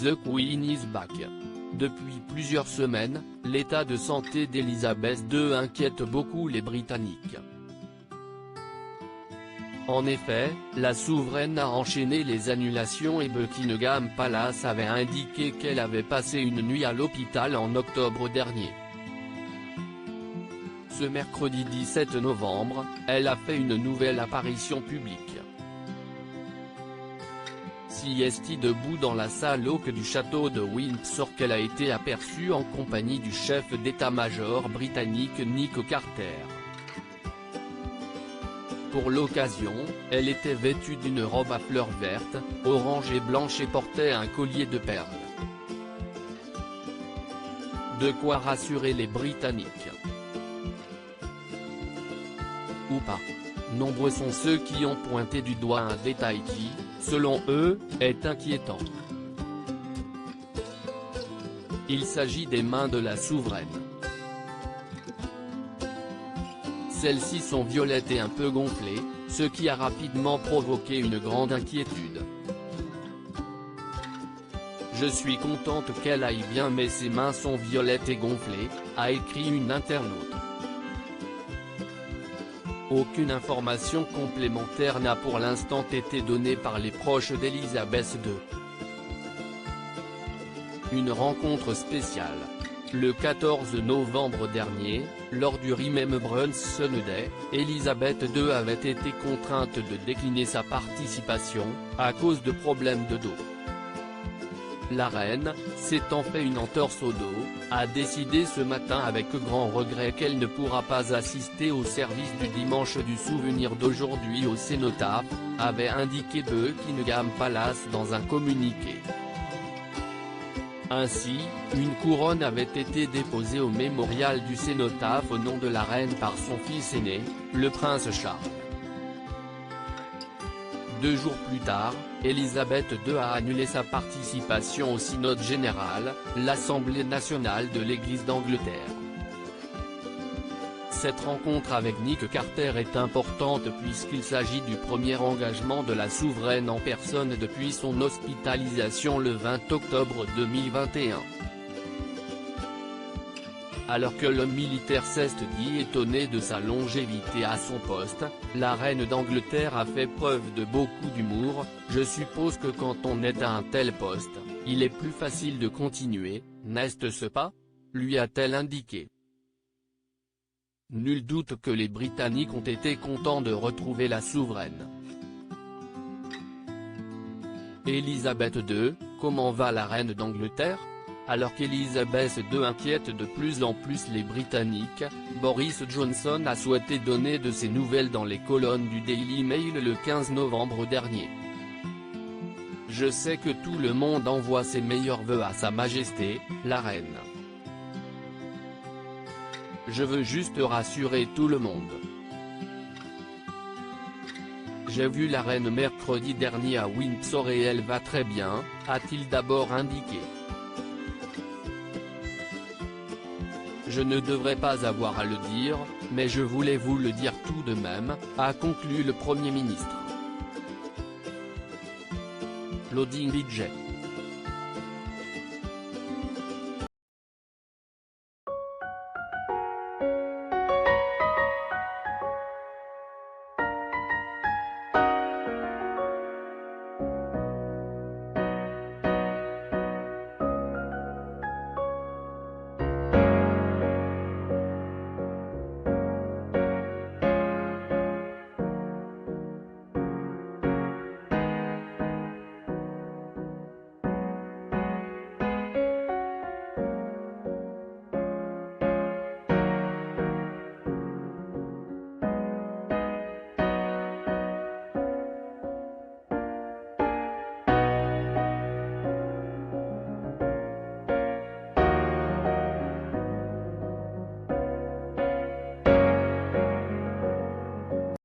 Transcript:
The Queen is back. Depuis plusieurs semaines, l'état de santé d'Elisabeth II inquiète beaucoup les Britanniques. En effet, la souveraine a enchaîné les annulations et Buckingham Palace avait indiqué qu'elle avait passé une nuit à l'hôpital en octobre dernier. Ce mercredi 17 novembre, elle a fait une nouvelle apparition publique. Si est debout dans la salle haute du château de Windsor qu'elle a été aperçue en compagnie du chef d'état-major britannique Nick Carter. Pour l'occasion, elle était vêtue d'une robe à fleurs vertes, orange et blanche et portait un collier de perles. De quoi rassurer les Britanniques. Ou pas. Nombreux sont ceux qui ont pointé du doigt un détail qui, selon eux, est inquiétant. Il s'agit des mains de la souveraine. Celles-ci sont violettes et un peu gonflées, ce qui a rapidement provoqué une grande inquiétude. « Je suis contente qu'elle aille bien mais ses mains sont violettes et gonflées », a écrit une internaute. Aucune information complémentaire n'a pour l'instant été donnée par les proches d'Elisabeth II. Une rencontre spéciale. Le 14 novembre dernier, lors du Remembrance Day, Elisabeth II avait été contrainte de décliner sa participation, à cause de problèmes de dos. La reine, s'étant fait une entorse au dos, a décidé ce matin avec grand regret qu'elle ne pourra pas assister au service du dimanche du souvenir d'aujourd'hui au cénotaphe, avait indiqué Buckingham Palace dans un communiqué. Ainsi, une couronne avait été déposée au mémorial du cénotaphe au nom de la reine par son fils aîné, le prince Charles. 2 jours plus tard, Elisabeth II a annulé sa participation au synode général, l'Assemblée nationale de l'Église d'Angleterre. Cette rencontre avec Nick Carter est importante puisqu'il s'agit du premier engagement de la souveraine en personne depuis son hospitalisation le 20 octobre 2021. Alors que l'homme militaire s'est dit étonné de sa longévité à son poste, la reine d'Angleterre a fait preuve de beaucoup d'humour. « Je suppose que quand on est à un tel poste, il est plus facile de continuer, n'est-ce pas ?» lui a-t-elle indiqué. Nul doute que les Britanniques ont été contents de retrouver la souveraine. Elisabeth II, comment va la reine d'Angleterre ? Alors qu'Elisabeth II inquiète de plus en plus les Britanniques, Boris Johnson a souhaité donner de ses nouvelles dans les colonnes du Daily Mail le 15 novembre dernier. « Je sais que tout le monde envoie ses meilleurs vœux à Sa Majesté, la Reine. Je veux juste rassurer tout le monde. J'ai vu la reine mercredi dernier à Windsor et elle va très bien », a-t-il d'abord indiqué. Je ne devrais pas avoir à le dire, mais je voulais vous le dire tout de même, a conclu le Premier ministre. Loading budget.